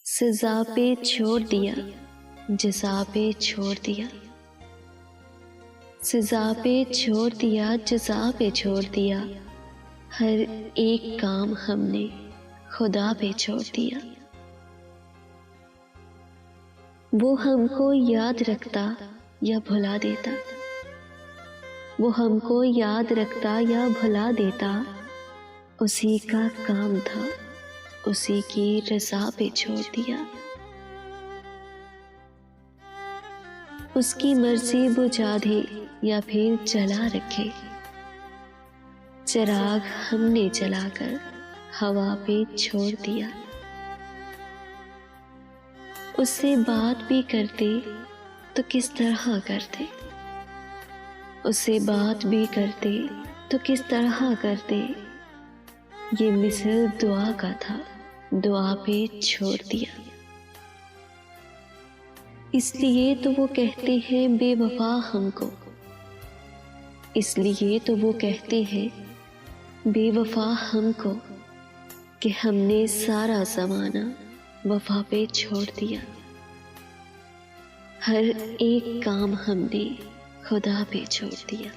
सजा पे छोड़ दिया, जज़ा पे छोड़ दिया। सजा पे छोड़ दिया, जज़ा पे छोड़ दिया। हर एक काम हमने खुदा पे छोड़ दिया। वो हमको याद रखता या भुला देता, वो हमको याद रखता या भुला देता। उसी का काम था, उसी की रज़ा पे छोड़ दिया। उसकी मर्जी बुझा दे या फिर जला रखे, चिराग हमने जलाकर हवा पे छोड़ दिया। उससे बात भी करते तो किस तरह करते, उससे बात भी करते तो किस तरह करते। ये मिसल दुआ का था, दुआ पे छोड़ दिया। इसलिए तो वो कहते हैं बेवफा हमको, इसलिए तो वो कहते हैं बेवफा हमको, कि हमने सारा ज़माना वफा पे छोड़ दिया। हर एक काम हमने खुदा पे छोड़ दिया।